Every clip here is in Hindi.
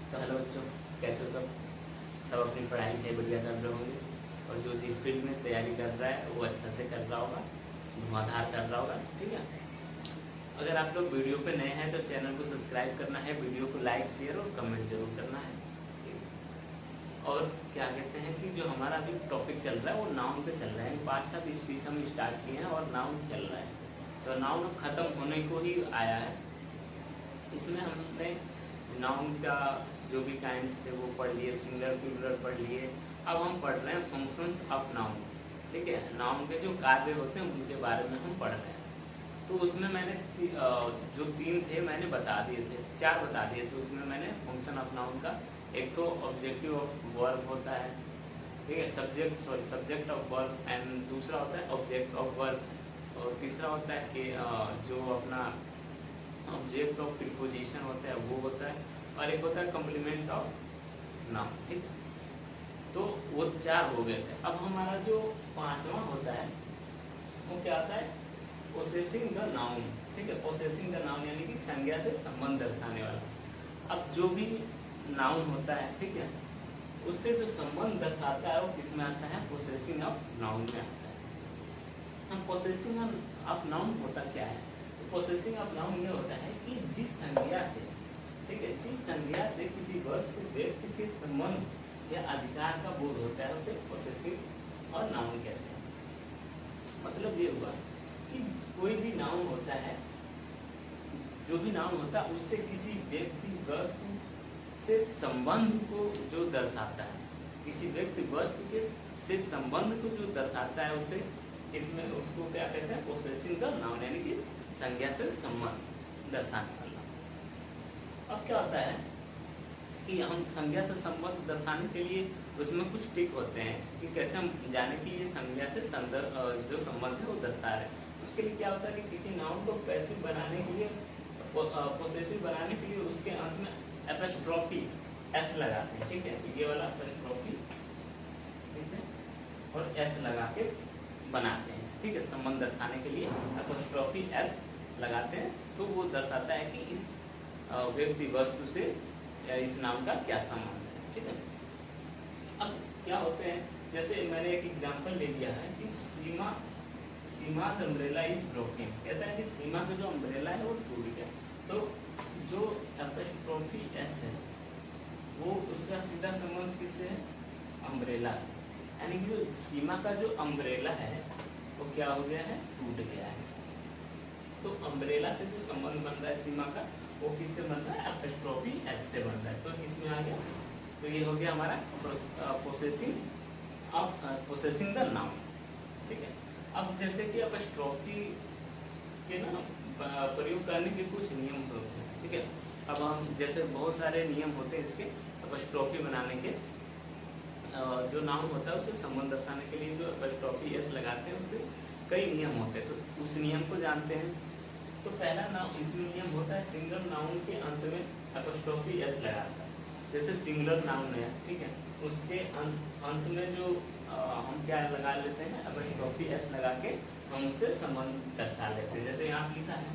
तो हेलो बच्चों, कैसे हो सब? सब अपनी पढ़ाई लिखाई बढ़िया कर रहे होंगे और जो जिस फील्ड में तैयारी कर रहा है वो अच्छा से कर रहा होगा, धुआंधार कर रहा होगा। ठीक है, अगर आप लोग वीडियो पे नए हैं तो चैनल को सब्सक्राइब करना है, वीडियो को लाइक शेयर और कमेंट जरूर करना है। ठीक है? और क्या कहते हैं कि जो हमारा अभी टॉपिक चल रहा है वो नाउन पे चल रहा है। पार्ट्स ऑफ स्पीच हम स्टार्ट किए हैं और नाउन चल रहा है, तो नाउन ख़त्म होने को ही आया है। इसमें हमने नाउन का जो भी काइंड्स थे वो पढ़ लिए, सिंगुलर प्लूरल पढ़ लिए। अब हम पढ़ रहे हैं फंक्शंस ऑफ नाउन। ठीक है, नाउन के जो कार्य होते हैं उनके बारे में हम पढ़ रहे हैं। तो उसमें मैंने जो 3 थे मैंने बता दिए थे, 4 बता दिए थे। उसमें मैंने फंक्शन ऑफ नाउन का एक तो ऑब्जेक्टिव ऑफ वर्ब होता है, ठीक है, सब्जेक्ट ऑफ वर्ब, एंड दूसरा होता है ऑब्जेक्ट ऑफ वर्ब, और तीसरा होता है कि जो अपना ऑब्जेक्ट ऑफ प्रीपोजिशन होता है वो होता है, और एक होता है कम्प्लीमेंट ऑफ नाउन। ठीक है, तो वो 4 हो गए थे। अब हमारा जो 5वां होता है वो क्या आता है? पोसेसिंग द नाउन। ठीक है, पोसेसिंग द नाउन यानी कि संज्ञा से संबंध दर्शाने वाला। अब जो भी नाउन होता है, ठीक है, उससे जो संबंध दर्शाता है वो किस में आता है? पोसेसिंग ऑफ नाउन में आता है। हम पोसेसिंग ऑफ नाउन होता क्या है? पोसेसिंग ऑफ नाउन ये होता है कि जिस संज्ञा से, ठीक है, जिस संज्ञा से किसी वस्तु व्यक्ति के संबंध या अधिकार का बोध होता है उसे पोसेसिव और नाउन कहते हैं। मतलब ये हुआ कि कोई भी नाउन होता है, जो भी नाउन होता है उससे किसी व्यक्ति वस्तु से संबंध को जो दर्शाता है, किसी व्यक्ति वस्तु के से संबंध को जो दर्शाता है उसे इसमें उसको क्या कहते हैं? पोसेसिंग द नाउन, यानी कि संज्ञा से संबंध दर्शाने वाला। अब क्या होता है कि हम संज्ञा से संबंध दर्शाने के लिए उसमें कुछ टिक होते हैं कि कैसे हम जाने कि ये संज्ञा से जो संबंध है वो दर्शा रहे हैं। उसके लिए क्या होता है कि किसी नाउन को पैसिव बनाने के लिए, पोसेसिव बनाने के लिए उसके अंत में एपोस्ट्रोफी एस लगाते हैं। ठीक है, ये वाला एपोस्ट्रोफी, ठीक है, और एस लगा के बनाते हैं। ठीक है, संबंध दर्शाने के लिए एपोस्ट्रोफी एस लगाते हैं, तो वो दर्शाता है कि इस व्यक्ति वस्तु से इस नाम का क्या संबंध है। ठीक है, अब क्या होते हैं, जैसे मैंने एक एग्जांपल ले लिया है कि सीमा अम्ब्रेला इज ब्रोकन। कहता है कि सीमा का जो अम्ब्रेला है वो टूट गया। तो जो एपोस्ट्रोफी एस है वो उसका सीधा संबंध किससे है? अम्ब्रेला, यानी कि जो सीमा का जो अम्ब्रेला है वो क्या हो गया है? टूट गया है। तो अम्ब्रेला से जो संबंध बन रहा है सीमा का, वो किससे बन रहा है? एपोस्ट्रोफी एस से बन रहा है। तो किसमें आ गया? तो ये हो गया हमारा पोसेसिंग द नाउन। ठीक है, अब जैसे कि एपोस्ट्रोफी के ना प्रयोग करने के कुछ नियम होते हैं। ठीक है, अब हम जैसे बहुत सारे नियम होते हैं इसके एपोस्ट्रोफी बनाने के। जो नाउन होता है उसे संबंध दर्शाने के लिए जो एपोस्ट्रोफी एस लगाते हैं उसके कई नियम होते हैं, तो उस नियम को जानते हैं। तो पहला नाउन इसमें नियम होता है सिंगल नाउन के अंत में एपोस्ट्रोफी एस लगाता है। जैसे सिंगुलर नाउन है, ठीक है, उसके अंत में जो हम क्या लगा लेते हैं? एपोस्ट्रोफी एस लगा के हम उससे संबंध दर्शा लेते हैं। जैसे यहाँ लिखा है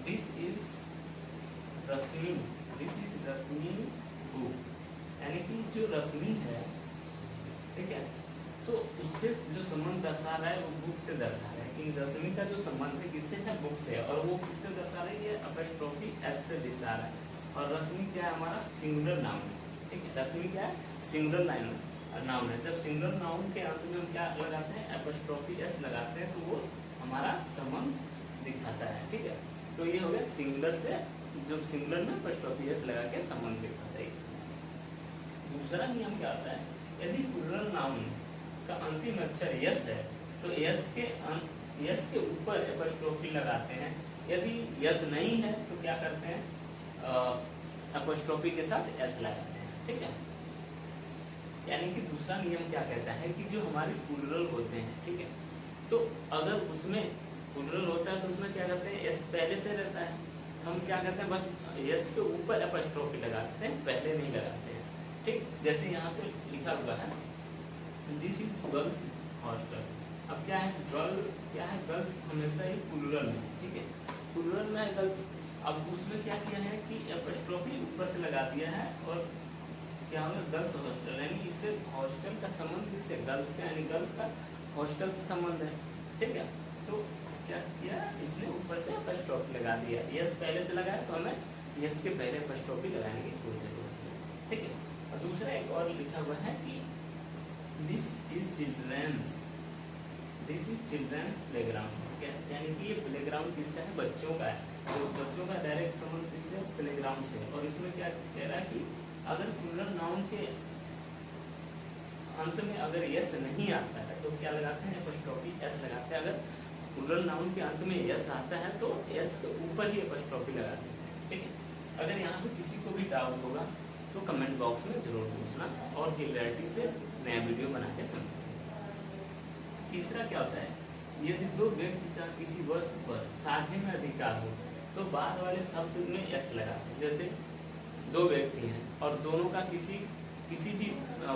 this is Rashmi, this is Rashmi book, यानी कि जो रश्मि है, ठीक है, तो उससे जो संबंध दर्शा रहा है वो बुक से दर्शा रहा है कि रश्मि का जो संबंध है किससे है? बुक से, और वो किससे दर्शा रहा है? ये एपोस्ट्रोफी एस से दर्शा रहा है। और रश्मि क्या है? हमारा सिंगुलर नाउन है। ठीक है, रश्मि क्या है? सिंगुलर नाउन है। जब सिंगुलर नाउन के अंत में हम क्या लगाते हैं? एपोस्ट्रोफी एस लगाते हैं, तो वो हमारा संबंध दिखाता है। ठीक है, तो ये हो गया सिंगुलर से, जो सिंगुलर में एपोस्ट्रोफी एस लगा के संबंध दिखाता है। दूसरा नियम क्या होता है? यदि प्लूरल नाउन का अंतिम अक्षर यस है तो यस के ऊपर एपोस्ट्रोफी लगाते हैं। यदि यस नहीं है तो क्या करते हैं? एपोस्ट्रोफी के साथ एस लगाते हैं। ठीक है, यानी कि दूसरा नियम क्या कहता है कि जो हमारे प्लूरल होते हैं, ठीक है, तो अगर उसमें प्लूरल होता है तो उसमें क्या करते हैं? एस पहले से रहता है, हम क्या करते हैं? बस यस के ऊपर एपोस्ट्रोफी लगाते हैं, पहले नहीं लगाते हैं। ठीक, जैसे यहाँ पे लिखा हुआ है दिस इज गर्ल्स हॉस्टल। अब क्या है? गर्ल क्या है? गर्ल्स हमेशा ही प्लूरल में, ठीक है, प्लूरल में है गर्ल्स, अब उसमें क्या किया है कि एपस्ट्रॉफी ऊपर से लगा दिया है और क्या होगा गर्ल्स हॉस्टल, यानी इससे हॉस्टल का संबंध किससे, गर्ल्स का, यानी गर्ल्स का हॉस्टल से संबंध है, ठीक है। तो क्या किया इसने ऊपर से एपस्ट्रॉफी लगा दिया, यस पहले से लगाया तो हमें यस के पहले एपस्ट्रॉफी लगाने की कोई जरूरत नहीं, ठीक है। और दूसरा एक और लिखा हुआ है कि दिस इज चिल्ड्रंस प्लेग्राउंड, यानी कि ये प्लेग्राउंड किसका है, बच्चों का है। तो बच्चों का डायरेक्ट संबंध किससे, प्लेग्राउंड से। और इसमें क्या कह रहा है कि अगर प्लूरल नाउन के अंत में अगर यस नहीं आता है तो क्या लगाते हैं, एपस्ट्रॉफी एस लगाते हैं। अगर प्लूरल नाउन के अंत में यस आता है तो एस के ऊपर ही एपस्ट्रॉफी लगाते हैं, ठीक है। अगर यहाँ पे किसी को भी डाउट होगा तो कमेंट बॉक्स में जरूर पूछना और क्लियरिटी से नया वीडियो बना के समझना। तीसरा क्या होता है, यदि दो व्यक्ति का किसी वस्तु पर साझे में अधिकार हो तो बाद वाले शब्द में एस लगाते हैं। जैसे दो व्यक्ति हैं और दोनों का किसी भी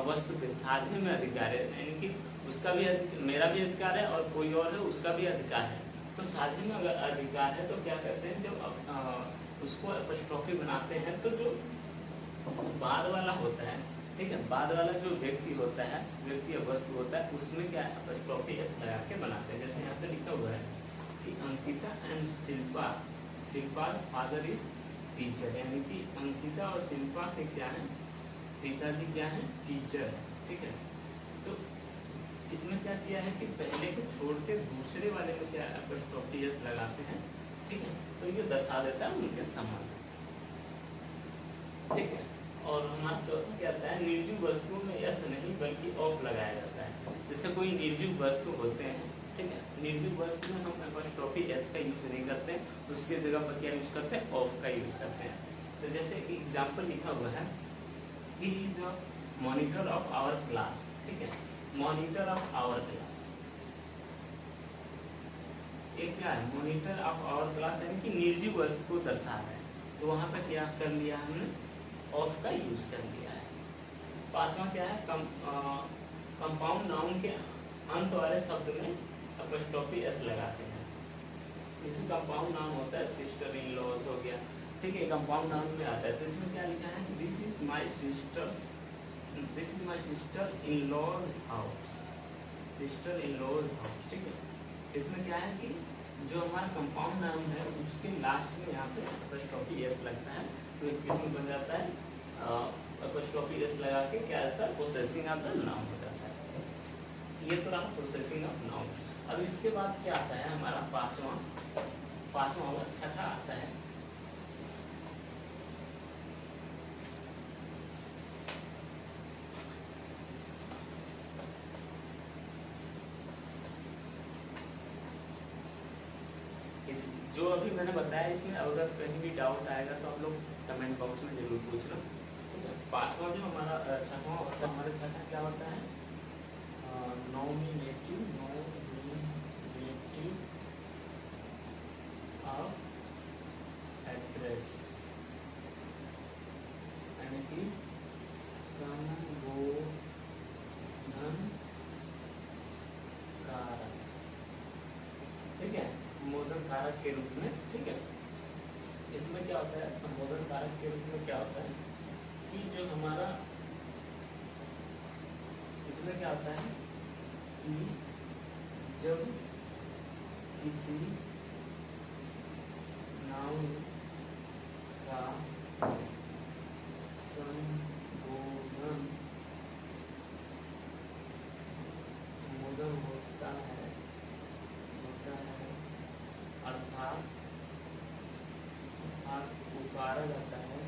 वस्तु पे साझे में अधिकार है, यानी कि उसका भी मेरा भी अधिकार है और कोई और है उसका भी अधिकार है, तो साझे में अगर अधिकार है तो क्या करते हैं, जब उसको एपस्ट्रॉफी बनाते हैं तो जो बाद वाला होता है, ठीक है, बाद वाला जो व्यक्ति होता है, व्यक्ति या वस्तु होता है, उसमें क्या एपस्ट्रॉफी एस लगा के बनाते हैं। जैसे यहाँ पे लिखा हुआ है कि Ankita and Shilpa's father is teacher, यानी कि अंकिता और शिल्पा के क्या है, पिताजी क्या है, टीचर है, ठीक है। तो इसमें क्या किया है कि पहले को छोड़ के दूसरे वाले में क्या एपस्ट्रॉफी एस लगाते हैं, ठीक है। तो ये दर्शा देता है उनके संबंध, ठीक है। और हमारा चौथा क्या आता है, निर्जीव वस्तुओं में यस नहीं बल्कि ऑफ लगाया जाता है। जैसे कोई निर्जीव वस्तु होते हैं, ठीक है, निर्जीव वस्तु में हम एपस्ट्रॉफी एस का यूज नहीं करते हैं, उसके जगह पर क्या यूज करते हैं, ऑफ का यूज करते हैं। तो जैसे एग्जाम्पल लिखा हुआ है, he is a monitor of our class, ठीक है, मॉनिटर ऑफ आवर क्लास, ये क्या है, मॉनिटर ऑफ आवर क्लास, यानी कि निर्जीव वस्तु को दर्शा रहा है। तो वहाँ पर क्या कर लिया हमने, ऑफ का यूज कर लिया है। पांचवा क्या है, कंपाउंड नाउन के अंत वाले शब्द में एपस्ट्रॉफी एस लगाते हैं। जैसे कंपाउंड नाउन होता है, सिस्टर इन लॉ हो गया, ठीक है, कंपाउंड नाउन में आता है। तो इसमें क्या लिखा है, this is my sister in law's house, sister in law's house, ठीक है। इसमें क्या है कि जो हमारा कंपाउंड नाउन है उसके लास्ट में यहाँ पे एपस्ट्रॉफी एस लगता है, तो एक किस्म बन जाता है, एपस्ट्रॉफी एस लगा के क्या आता है, प्रोसेसिंग ऑफ द नाउन हो जाता है। ये तो रहा प्रोसेसिंग ऑफ नाउन। अब इसके बाद क्या आता है हमारा पांचवा और छठा आता है, जो अभी मैंने बताया इसमें अगर कहीं भी डाउट आएगा तो आप लोग कमेंट बॉक्स में जरूर पूछना, ठीक है। पांचवा जो हमारा छठवां होता है, हमारे छठा क्या होता है, नॉमिनेटिव ऑफ एड्रेस, यानी कि संबोधन कारक, ठीक है, संबोधन कारक के रूप में, ठीक है। इसमें क्या होता है, संबोधन कारक के रूप में क्या होता है कि जो हमारा इसमें क्या होता है कि जब किसी नाउन का संबोधन होता है अर्थात पुकारा जाता है,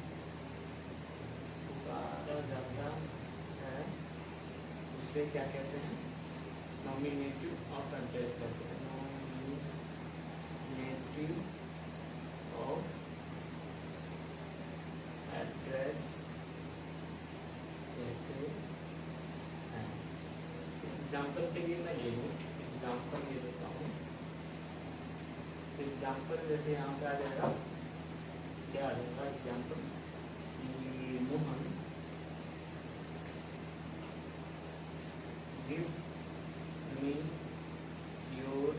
उसे क्या कहते हैं, नॉमिनेटिव ऑफ एड्रेस कहते हैं, नॉमिनेटिव ऑफ एड्रेस कहते हैं। एग्जाम्पल के लिए मैं ले लूँ, एग्जाम्पल ले लेता हूँ। एग्जाम्पल जैसे यहाँ पे आ जाएगा, क्या आ जाएगा example, Mohan give me your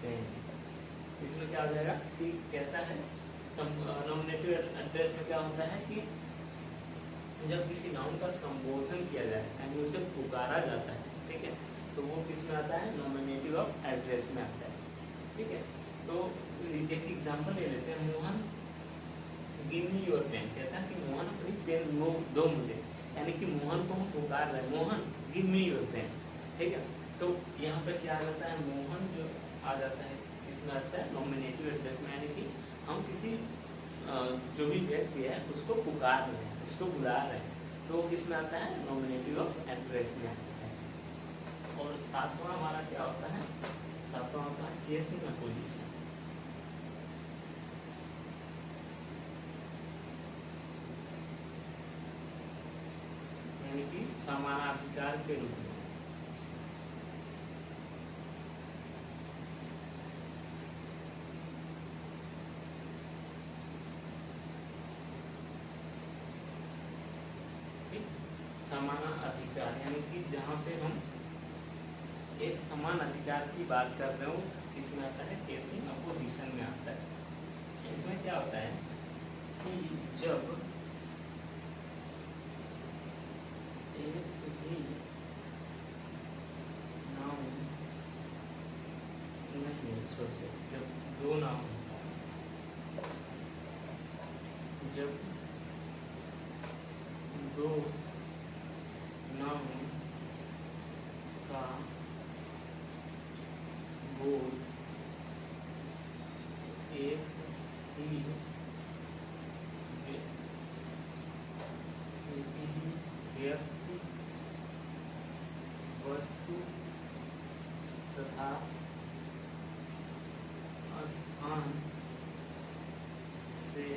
pen. इसमें क्या आ जाएगा कि कहता है नॉमिनेटिव एड्रेस में क्या होता है कि जब किसी नाउन का संबोधन किया जाए यानी उसे पुकारा जाता है, ठीक है, तो वो किस में आता है, नॉमिनेटिव ऑफ एड्रेस में आता है, ठीक है। तो एक एग्जांपल ले लेते हैं, Mohan give me your pen, कहता है कि मोहन अपनी पेन दो मुझे, यानी कि मोहन को हम पुकार रहे हैं, Mohan give me your pen, ठीक है। तो यहाँ पे क्या आ जाता है, मोहन जो आ जाता है किसमें आता है, नॉमिनेटिव एड्रेस में, यानी कि हम किसी जो भी व्यक्ति है उसको पुकार रहे हैं, उसको बुला रहे हैं, तो किसमें आता है, नॉमिनेटिव ऑफ एड्रेस में आता है। और सातवां हमारा क्या होता है, सातवां होता है केस इन अपोजिशन, यानी कि समानाधिकार के रूप में। समाना अधिकार यानी कि जहाँ पे हम एक समान अधिकार की बात कर रहे हो, इसमें आता है केस इन अपोजिशन में आता है। इसमें क्या होता है कि जब एक भी नाउन नहीं, सोचो जब दो नाउन, जब दो नाउन का बोध एक ही व्यक्ति, वस्तु तथा स्थान से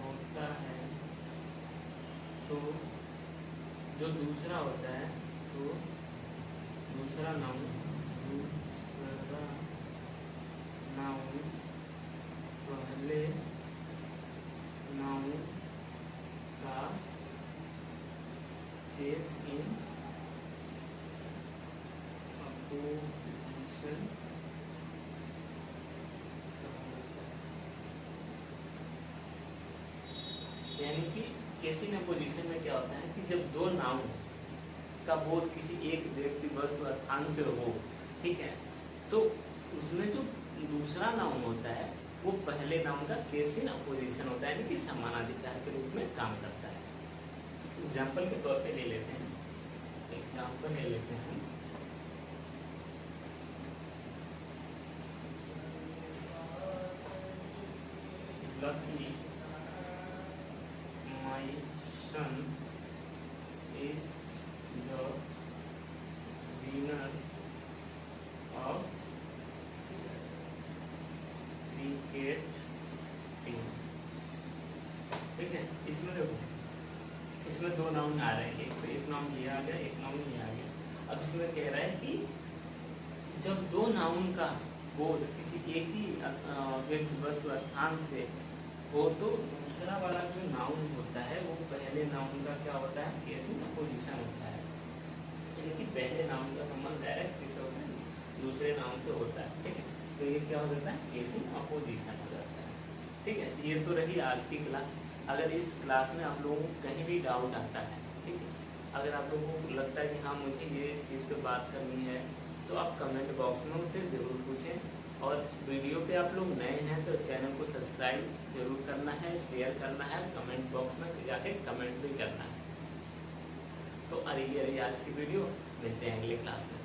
होता है, तो जो दूसरा होता है, तो दूसरा नाउन पहले नाउन का केस इन अपोजिशन, यानी कि केस इन अपोजिशन में क्या होता है कि जब दो नाउन का बोध किसी एक व्यक्ति, वस्तु, स्थान से हो, ठीक है, तो उसमें जो दूसरा नाउन होता है वो पहले नाउन का केस इन अपोजिशन होता है, यानी कि समानाधिकार के रूप में काम करता है। एग्जाम्पल के तौर पे ले लेते हैं, एग्जाम्पल ले लेते हैं, lucky my son is the winner of cricket team, ठीक है। इसमें देखो, इसमें दो नाउन आ रहे हैं, एक नाउन ये आ गया, एक नाउन ये आ गया। अब इसमें कह रहा है कि जब दो नाउन का बोध किसी एक ही व्यक्ति, वस्तु, स्थान से हो, तो दूसरा वाला जो नाउन होता है वो पहले नाउन का क्या होता है, केस इन अपोजिशन होता है, यानी कि पहले नाउन का संबंध डायरेक्ट किससे होता है, दूसरे नाउन से होता है, ठीक है। तो ये क्या हो जाता है, केस इन अपोजिशन हो जाता है, ठीक है। ये तो रही आज की क्लास। अगर इस क्लास में आप लोगों को कहीं भी डाउट आता है, ठीक है, अगर आप लोगों को लगता है कि हाँ मुझे ये चीज़ पे बात करनी है, तो आप कमेंट बॉक्स में उसे ज़रूर पूछें। और वीडियो पे आप लोग नए हैं तो चैनल को सब्सक्राइब जरूर करना है, शेयर करना है, कमेंट बॉक्स में जाके कमेंट भी करना है। तो ये रही आज की वीडियो, मिलते हैं अगले क्लास में।